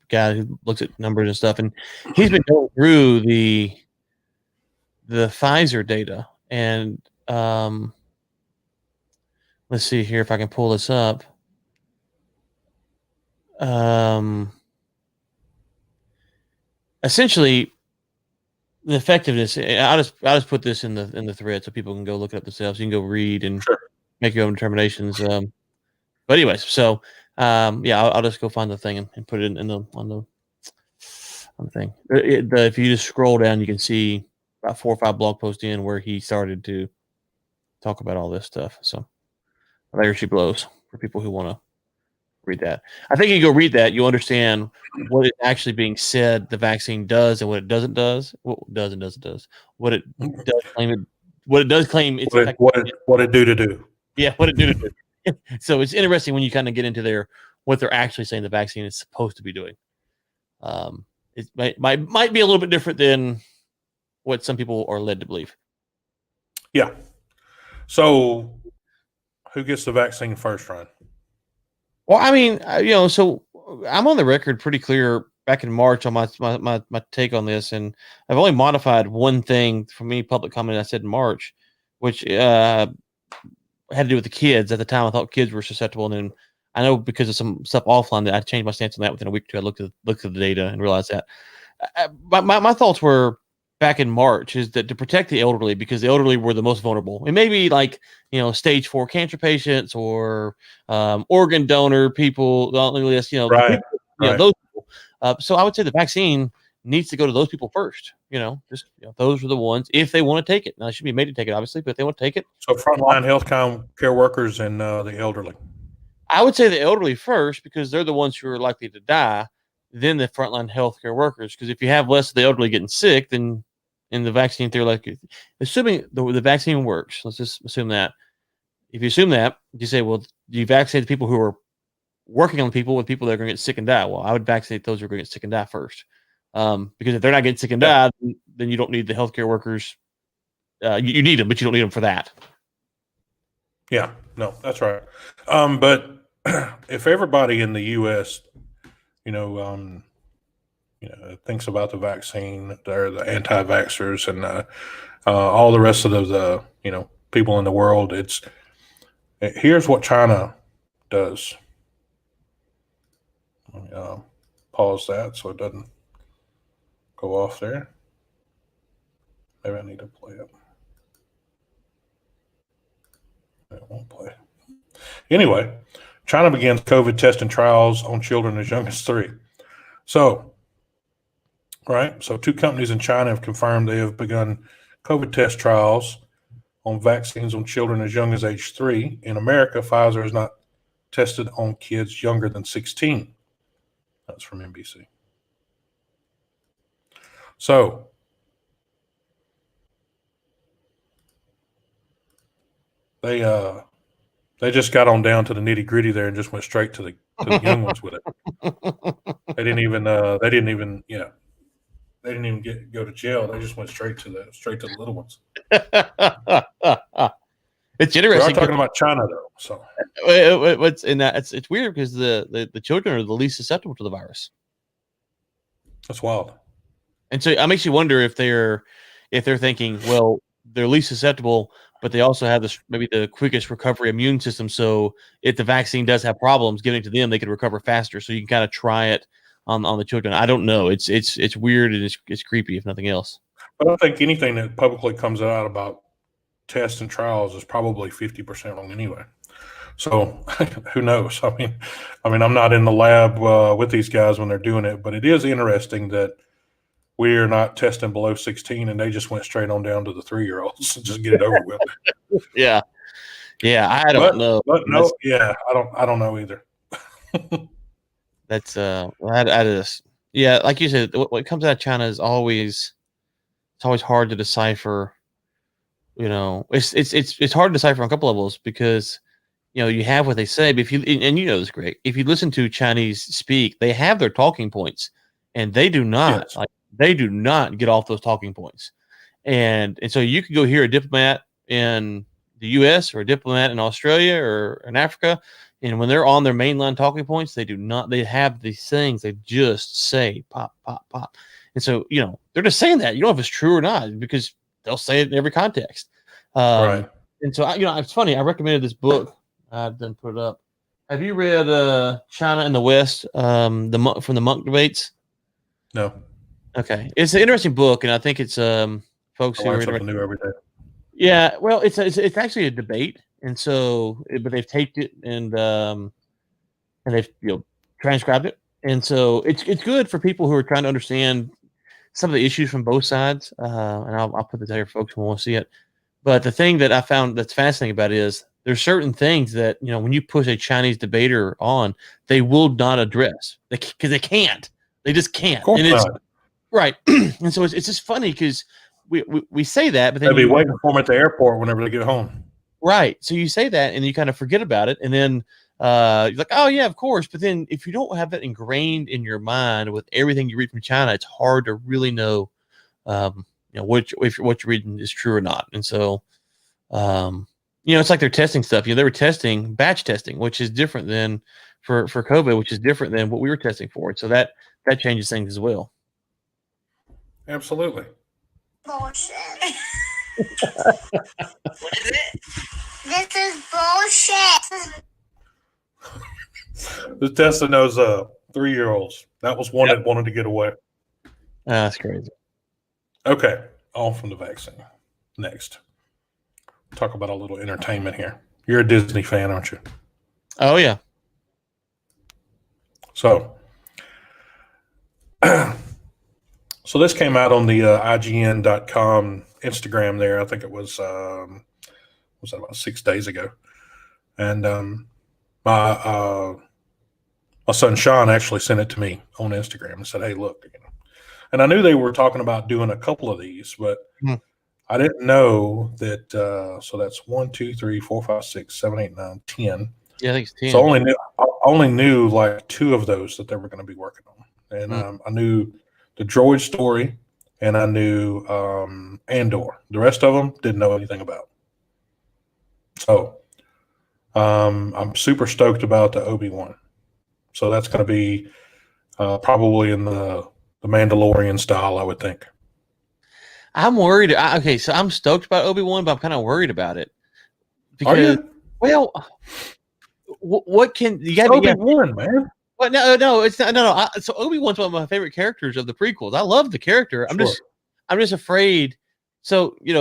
guy who looks at numbers and stuff. And he's been going through the Pfizer data. And let's see here if I can pull this up. Essentially, the effectiveness. I'll just put this in the thread so people can go look it up themselves. You can go read and Sure. make your own determinations. But anyways, so yeah, I'll just go find the thing and put it in the on the thing. If you just scroll down, you can see about 4 or 5 blog posts in where he started to talk about all this stuff. So there she blows for people who want to read that. I think you go read that, you'll understand what is actually being said the vaccine does and what it doesn't does. What it does and doesn't does. What it does claim it. What it does claim it's what it do to do. Yeah, what it do to do. So it's interesting when you kind of get into what they're actually saying the vaccine is supposed to be doing. It might be a little bit different than what some people are led to believe. Yeah. So, who gets the vaccine first, Ryan? Well, I mean, so I'm on the record pretty clear back in March on my take on this, and I've only modified one thing from any public comment I said in March, which had to do with the kids. At the time, I thought kids were susceptible, and then I know because of some stuff offline that I changed my stance on that within a week or two. I looked at the data and realized that. My thoughts were back in March is that to protect the elderly, because the elderly were the most vulnerable. It may be like, stage 4 cancer patients or organ donor people, Right. People, those people. So I would say the vaccine needs to go to those people first. Those are the ones, if they want to take it. Now, they should be made to take it, obviously, but if they want to take it. So frontline health care workers and the elderly. I would say the elderly first because they're the ones who are likely to die, then the frontline healthcare workers. Because if you have less of the elderly getting sick, then in the vaccine theory, like assuming the vaccine works, let's just assume that. If you assume that, you say, well, you vaccinate the people who are working on people with people that are going to get sick and die. Well, I would vaccinate those who are going to get sick and die first. Because if they're not getting sick and die, then you don't need the healthcare workers. You need them, but you don't need them for that. Yeah, no, that's right. But if everybody in the U.S., thinks about the vaccine, they're the anti-vaxxers and all the rest of the people in the world. Here's what China does. Let me pause that so it doesn't go off there. Maybe I need to play it. It won't play. Anyway, China begins COVID testing trials on children as young as 3. So 2 companies in China have confirmed they have begun COVID test trials on vaccines on children as young as age 3. In America, Pfizer has not tested on kids younger than 16. That's from NBC. So, they just got on down to the nitty gritty there and just went straight to the young ones with it. They didn't even go to jail. They just went straight to the little ones. It's We interesting. are talking about China though, so What's in that? It's weird because the children are the least susceptible to the virus, that's wild. and so it makes you wonder if they're thinking, well, they're least susceptible, but they also have maybe the quickest recovery immune system. So if the vaccine does have problems, giving it to them, they can recover faster. So you can kind of try it on the children. I don't know. It's weird and it's creepy if nothing else. But I think anything that publicly comes out about tests and trials is probably 50% wrong anyway. So who knows? I mean, I'm not in the lab with these guys when they're doing it, but it is interesting that we are not testing below 16, and they just went straight on down to the 3-year-olds and just get it over with. Yeah, I don't know. But no, I don't know either. That's I just like you said, what comes out of China is always hard to decipher. It's hard to decipher on a couple levels because you have what they say, but this, Greg, if you listen to Chinese speak, they have their talking points, and they do not get off those talking points, and so you could go hear a diplomat in the U.S. or a diplomat in Australia or in Africa. And when they're on their mainline talking points, they have these things. They just say pop, pop, pop. And so, they're just saying that. You don't know if it's true or not because they'll say it in every context. Right. And so, it's funny. I recommended this book. I didn't put it up. Have you read China and the West, from the Munk debates? No. Okay, it's an interesting book, and I think it's folks I who are learn interested. something new every day. Yeah, well, it's actually a debate, and so but they've taped it and they've transcribed it, and so it's good for people who are trying to understand some of the issues from both sides. And I'll put this out here, folks, who want to see it. But the thing that I found that's fascinating about it is there's certain things that when you push a Chinese debater on, they will not address because they can't. They just can't. Of course And it's not. right, and so it's just funny because we say that, but then They'll be waiting for them at the airport whenever they get home. right. So you say that, and you kind of forget about it, and then you're like, "Oh yeah, of course." But then if you don't have that ingrained in your mind with everything you read from China, it's hard to really know, what if what you're reading is true or not. And so, it's like they're testing stuff. They were testing batch testing, which is different than for COVID, which is different than what we were testing for. So that changes things as well. Absolutely. Bullshit. What is it? This is bullshit. The testing those 3-year-olds. That was one that wanted to get away. That's crazy. Okay, on from the vaccine. Next, talk about a little entertainment here. You're a Disney fan, aren't you? Oh yeah. So, so this came out on the IGN.com Instagram there. I think it was that about 6 days ago, and my son Sean actually sent it to me on Instagram and said, "Hey, look." And I knew they were talking about doing a couple of these, but I didn't know that. So that's 1, 2, 3, 4, 5, 6, 7, 8, 9, 10. Yeah, I think it's 10. So I only knew like 2 of those that they were going to be working on, and I knew the Droid story, and I knew Andor. The rest of them didn't know anything about. So I'm super stoked about the Obi-Wan. So that's going to be probably in the Mandalorian style, I would think. I'm worried. Okay, so I'm stoked about Obi-Wan, but I'm kind of worried about it Are because, you? well, what can you got? Obi-Wan, man. Well, no, it's not. No. So Obi-Wan's one of my favorite characters of the prequels. I love the character. I'm just afraid. So you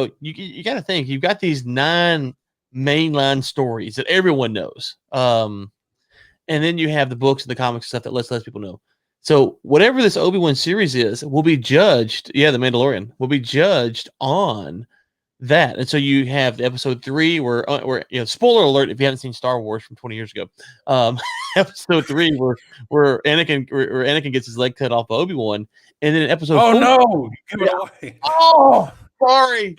got to think you've got these 9 mainline stories that everyone knows, and then you have the books and the comics stuff that lets people know. So whatever this Obi-Wan series is will be judged. Yeah, the Mandalorian will be judged on that. And so you have episode 3 where spoiler alert if you haven't seen Star Wars from 20 years ago. Episode 3 where Anakin gets his leg cut off by Obi-Wan, and then episode 4. No, give it away. Oh, sorry.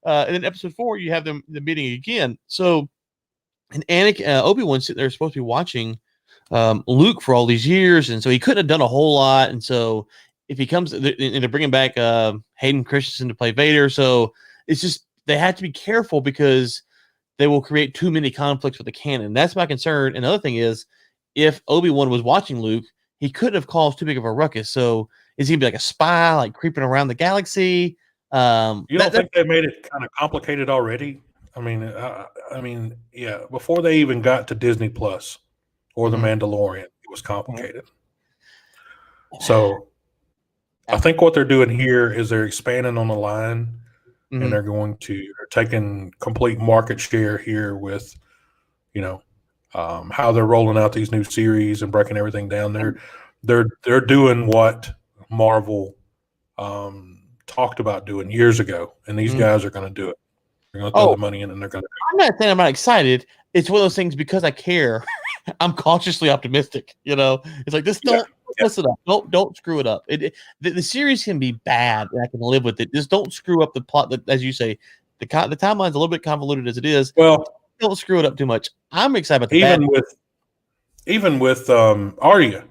And then episode 4 you have the meeting again. So and Obi-Wan sitting there supposed to be watching Luke for all these years, and so he couldn't have done a whole lot. And so if he comes and they're bringing back Hayden Christensen to play Vader, so it's just they have to be careful because they will create too many conflicts with the canon. That's my concern. And the other thing is, if Obi-Wan was watching Luke, he couldn't have caused too big of a ruckus. So is he gonna be like a spy, like creeping around the galaxy? You don't think they made it kind of complicated already? I mean, yeah. Before they even got to Disney Plus or The Mandalorian, it was complicated. So I think what they're doing here is they're expanding on the line, and they're taking complete market share here with, how they're rolling out these new series and breaking everything down. They're doing what Marvel talked about doing years ago, and these guys are going to do it. They're going to throw the money in, and they're going to. I'm not saying I'm not excited. It's one of those things because I care. I'm cautiously optimistic. It's like this. Don't mess it up. Don't screw it up. The series can be bad, and I can live with it. Just don't screw up the plot. As you say, the timeline's a little bit convoluted as it is. Well, don't screw it up too much. I'm excited about the even with Arya.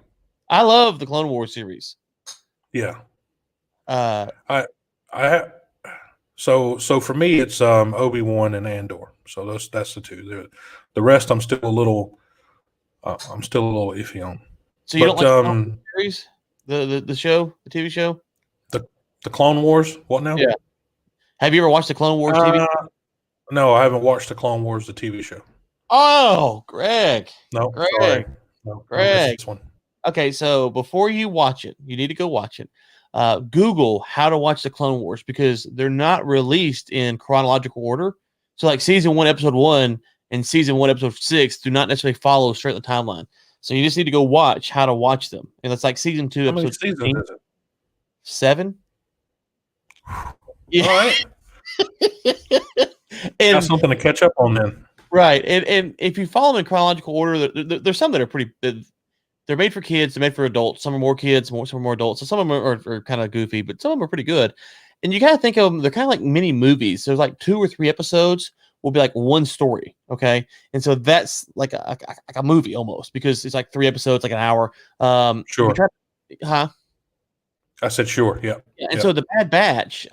I love the Clone Wars series. Yeah. So for me it's Obi-Wan and Andor. So that's the 2. The rest I'm still a little iffy on. So you don't like the series, the show, the TV show, the Clone Wars? What now? Yeah. Have you ever watched the Clone Wars TV? No, I haven't watched the Clone Wars, the TV show. Oh, Greg. No, Greg. Sorry. No, Greg. this one. Okay, so before you watch it, you need to go watch it. Google how to watch the Clone Wars because they're not released in chronological order. So like season 1, episode 1 and season 1, episode 6 do not necessarily follow straight in the timeline. So you just need to go watch how to watch them. And it's like season 2, How many episode seasons is it? 7. Yeah. All right. And Got something to catch up on then. right. And if you follow them in chronological order, there's some that are pretty they're made for kids, they're made for adults. Some are more kids, some are more adults. So some of them are kind of goofy, but some of them are pretty good. And you gotta think of them, they're kind of like mini movies. There's like 2 or 3 episodes will be like one story. Okay. And so that's like a movie almost because it's like 3 episodes, like an hour. Sure. Huh? I said sure. Yeah. Yeah, and so the Bad Batch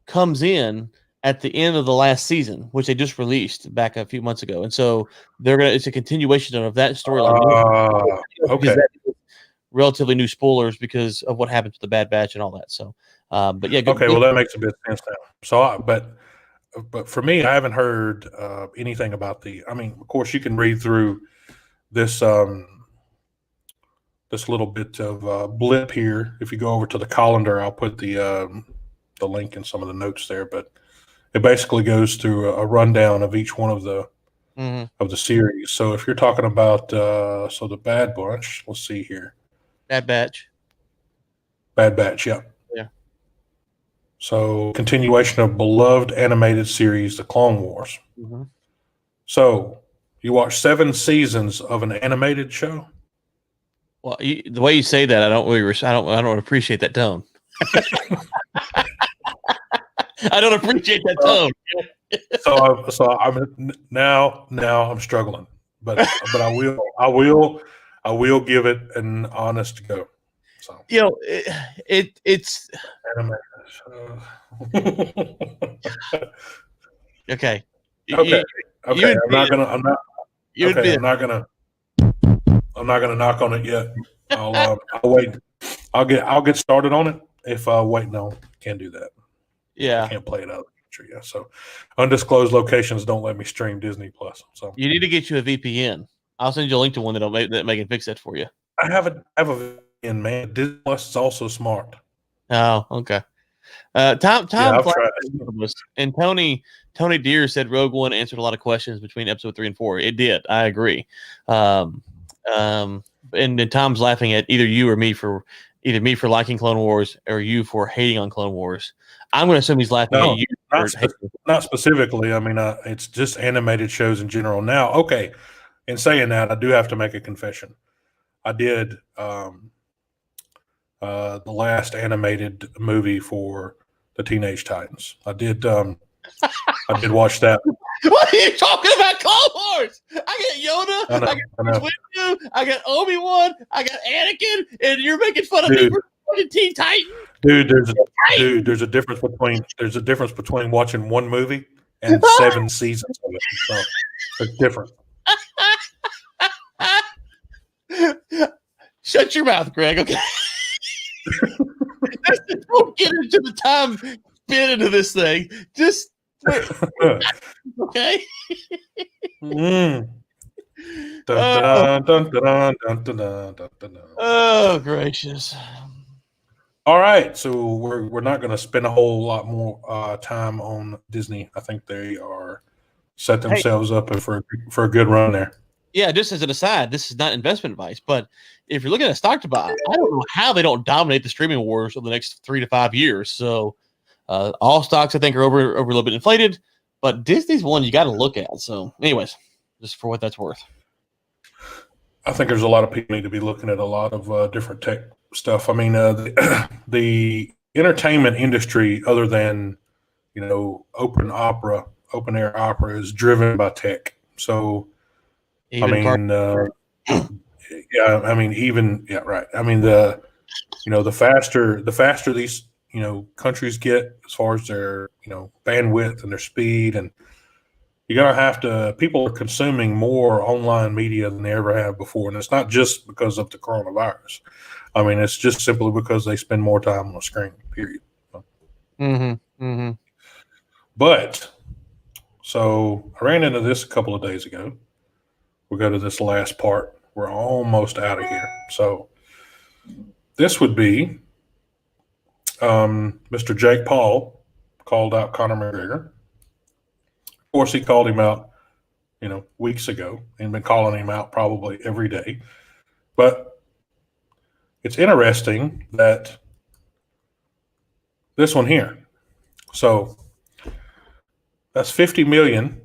comes in at the end of the last season, which they just released back a few months ago, and so it's a continuation of that storyline. Okay. Relatively new spoilers because of what happens with the Bad Batch and all that. So, but yeah. Okay. Well, that makes a bit of sense now. So, but for me, I haven't heard anything about I mean, of course, you can read through this this little bit of blip here. If you go over to the colander, I'll put the link in some of the notes there. But it basically goes through a rundown of each one of the series. So if you're talking about so the Bad Bunch, let's see here. Bad Batch, yeah. Yeah. So continuation of beloved animated series, The Clone Wars. Mm-hmm. So you watch 7 seasons of an animated show? Well, the way you say that, I don't appreciate that tone. I don't appreciate that tone. So I'm now I'm struggling, but I will give it an honest go. So You know, it's okay. Okay. I'm not gonna knock on it yet. I'll wait. I'll get started on it. If wait, no, can't do that. Yeah, I can't play it out of the country. Yeah, so undisclosed locations don't let me stream Disney Plus. So you need to get you a VPN. I'll send you a link to one that can fix that for you. I have a VPN, man. Disney Plus is also smart. Oh, okay. Tom, I've tried. And Tony Deere said Rogue One answered a lot of questions between episode 3 and 4. It did. I agree. And then Tom's laughing at either me for liking Clone Wars or you for hating on Clone Wars. I'm going to assume he's laughing at you. Not specifically. I mean, it's just animated shows in general. Now, okay. In saying that, I do have to make a confession. I did the last animated movie for the Teenage Titans. I did watch that. What are you talking about? Clone Wars. I got Yoda. I got Windu. I got Obi-Wan. I got Anakin, and you're making fun of me for fucking Teen Titan. Dude, there's a difference between watching one movie and 7 seasons of it. So it's different. Shut your mouth, Greg. Okay. Don't get into the time bit into this thing. Just okay. Oh, gracious. All right, so we're not going to spend a whole lot more time on Disney. I think they are set themselves up for a good run there. Yeah, just as an aside, this is not investment advice, but if you're looking at a stock to buy, I don't know how they don't dominate the streaming wars over the next 3 to 5 years. So all stocks, I think, are over a little bit inflated, but Disney's one you got to look at. So anyways, just for what that's worth. I think there's a lot of people need to be looking at a lot of different tech stuff. I mean, the entertainment industry, other than, open air opera, is driven by tech. So, right. I mean, the faster these, countries get as far as their, bandwidth and their speed, and people are consuming more online media than they ever have before. And it's not just because of the coronavirus. I mean, it's just simply because they spend more time on the screen, period. But, so I ran into this a couple of days ago. We'll go to this last part. We're almost out of here. So this would be Mr. Jake Paul called out Conor McGregor. Of course, he called him out, weeks ago, and been calling him out probably every day. But it's interesting that this one here. So that's 50 million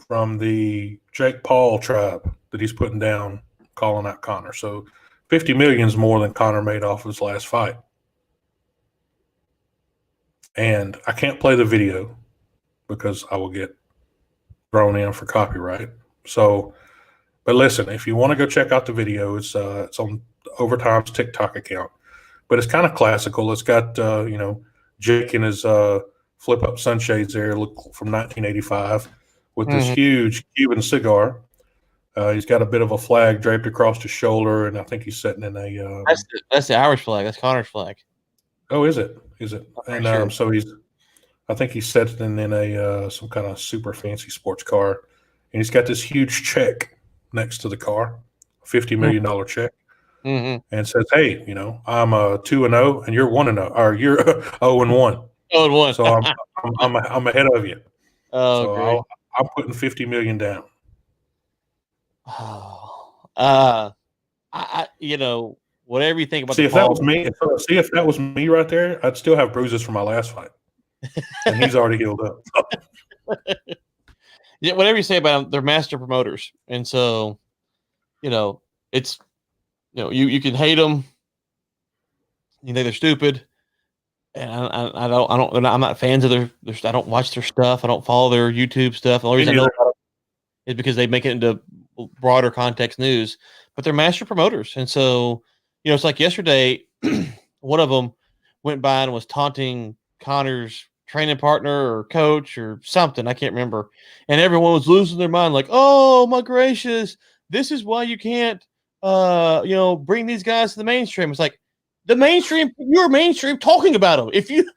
from the Jake Paul tribe that he's putting down, calling out Conor. So 50 million is more than Conor made off his last fight. And I can't play the video because I will get thrown in for copyright. So, but listen, if you want to go check out the video, it's on Overtime's TikTok account. But it's kind of classical. It's got Jake in his flip up sunshades there, look from 1985, with this huge Cuban cigar. He's got a bit of a flag draped across his shoulder, and I think he's sitting in a. That's the Irish flag. That's Conor's flag. Oh, is it? Is it? And sure. So I think he's sitting in a some kind of super fancy sports car, and he's got this huge check next to the car, $50 million check, and says, "Hey, I'm 2-0, and you're 1-0, or you're 0-1. 0-1. So I'm ahead of you. Oh, so great. I'm putting 50 million down." I whatever you think about. See, if that was me right there, I'd still have bruises from my last fight, and he's already healed up. Yeah, whatever you say about them, they're master promoters, and so, it's, you can hate them, you think they're stupid, and I'm not fans of their. I don't watch their stuff. I don't follow their YouTube stuff. The only reason I know about them is because they make it into broader context news. But they're master promoters, and so, it's like yesterday, one of them went by and was taunting Conor's training partner or coach or something. I can't remember. And everyone was losing their mind, like, "Oh my gracious, this is why you can't, bring these guys to the mainstream." It's like, the mainstream, you're mainstream talking about them. If you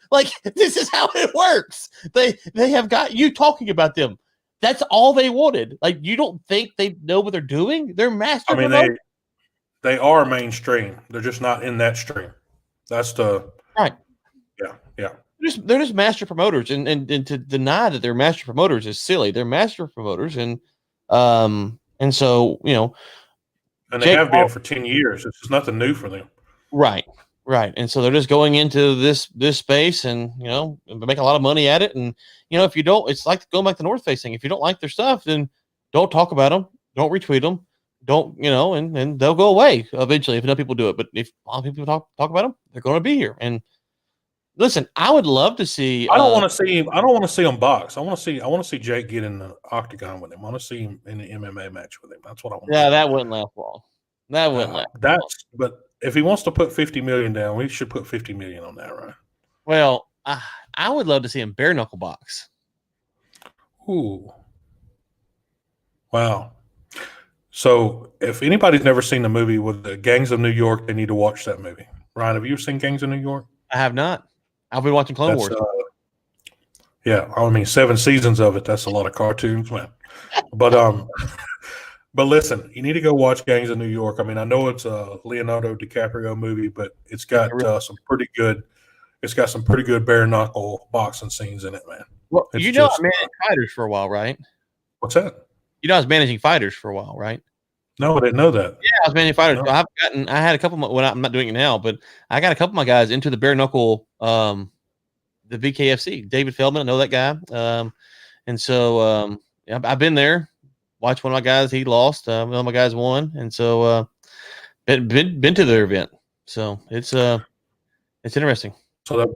this is how it works. They have got you talking about them. That's all they wanted. Like, you don't think they know what they're doing? They're master. I mean, they are mainstream. They're just not in that stream. That's the right. Yeah. They're just master promoters, and to deny that they're master promoters is silly. They're master promoters, and so and they have been for 10 years. This is nothing new for them. Right. And so they're just going into this space, and make a lot of money at it. And if you don't, it's like going back to North Face thing. If you don't like their stuff, then don't talk about them, don't retweet them, don't and they'll go away eventually if enough people do it. But if a lot of people talk about them, they're going to be here. And listen, I would love to see. I don't want to see him box. I want to see Jake get in the octagon with him. I want to see him in the MMA match with him. That's what I want. Yeah, that wouldn't last long. But if he wants to put 50 million down, we should put 50 million on that, right? Well, I would love to see him bare knuckle box. Ooh. Wow. So if anybody's never seen the movie with the Gangs of New York, they need to watch that movie. Ryan, have you ever seen Gangs of New York? I have not. I've been watching Clone Wars. Yeah, I mean 7 seasons of it. That's a lot of cartoons, man. But but listen, you need to go watch Gangs of New York. I mean, I know it's a Leonardo DiCaprio movie, but it's got some pretty good. It's got some pretty good bare knuckle boxing scenes in it, man. Well, I was managing fighters for a while, right? What's that? I was managing fighters for a while, right? No, I didn't know that. Yeah, I was managing fighters. No. I had a couple. I'm not doing it now, but I got a couple of my guys into the bare knuckle, the BKFC. David Feldman, I know that guy. And so I've been there. Watched one of my guys. He lost. One of my guys won, and so been to their event. So it's interesting. So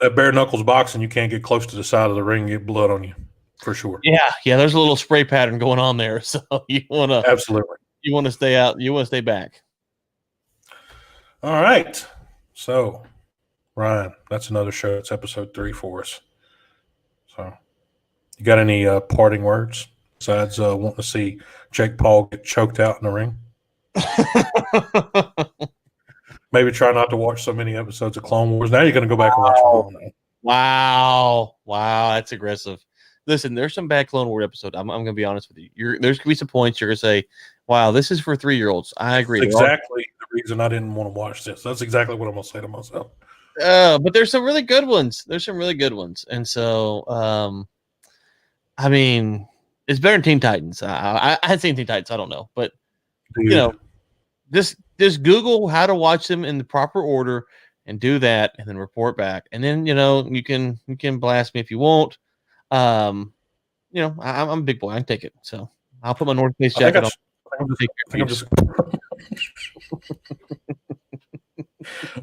that bare knuckles boxing, you can't get close to the side of the ring and get blood on you, for sure. Yeah. There's a little spray pattern going on there, so you want to absolutely. You want to stay out. You want to stay back. All right. So, Ryan, that's another show. It's episode 3 for us. So, you got any parting words besides wanting to see Jake Paul get choked out in the ring? Maybe try not to watch so many episodes of Clone Wars. Now you're going to go back and watch them all now. Wow, that's aggressive. Listen, there's some bad Clone Wars episodes. I'm going to be honest with you. There's going to be some points you're going to say, wow, this is for 3-year-olds. I agree. That's exactly the reason I didn't want to watch this. That's exactly what I'm going to say to myself. But there's some really good ones. And so, I mean, it's better than Teen Titans. I had seen Teen Titans. I don't know, but Dude. you know, just Google how to watch them in the proper order and do that, and then report back. And then you can blast me if you want. I'm a big boy. I can take it. So I'll put my North Face jacket on.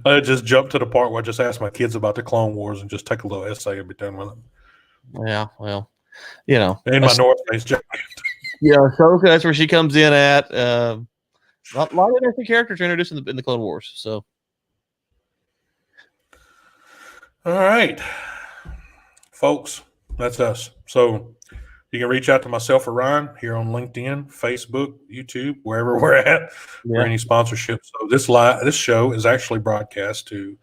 I just jumped to the part where I just asked my kids about the Clone Wars and just take a little essay and be done with it. Yeah, well, in my North Face jacket. Yeah, Ahsoka, that's where she comes in at. A lot of interesting characters are introduced in the Clone Wars. So, all right, folks, that's us. So you can reach out to myself or Ryan here on LinkedIn, Facebook, YouTube, wherever we're at for any sponsorship. So this show is actually broadcast to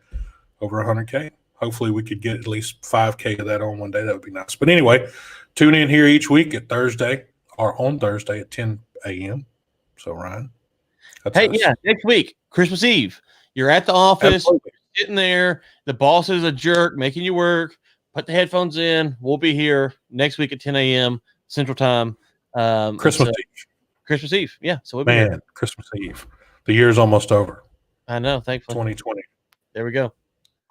over 100K. Hopefully we could get at least 5K of that on one day. That would be nice. But anyway, tune in here each week at Thursday or on Thursday at 10 a.m. So Ryan, next week, Christmas Eve, you're at the office, Absolutely. sitting there. The boss is a jerk, making you work. Put the headphones in. We'll be here next week at 10 a.m. Central Time. Christmas Eve. Christmas Eve. Yeah. So we'll be here. Christmas Eve. The year's almost over. I know. Thankfully. 2020. There we go.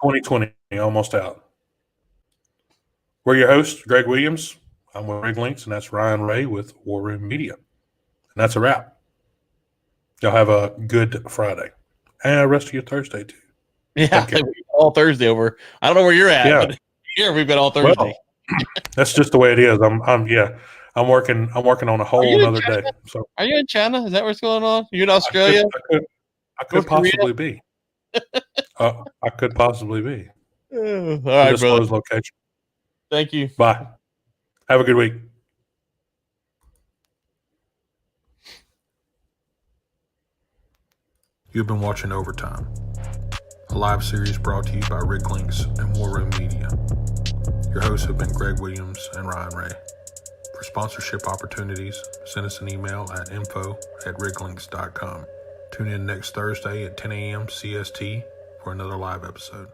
2020, almost out. We're your hosts, Greg Williams. I'm with Rig Links, and that's Ryan Ray with War Room Media. And that's a wrap. Y'all have a good Friday. And the rest of your Thursday, too. Yeah. All Thursday over. I don't know where you're at, but here we've been all Thursday. Well, that's just the way it is. I'm working on a whole another day. So are you in China? Is that what's going on? You in Australia? I could possibly be. I could possibly be. All right, brother. Location. Thank you. Bye. Have a good week. You've been watching Overtime, a live series brought to you by Rig Links and War Room Media. Your hosts have been Greg Williams and Ryan Ray. For sponsorship opportunities, send us an email at info@riglinks.com. Tune in next Thursday at 10 a.m. CST for another live episode.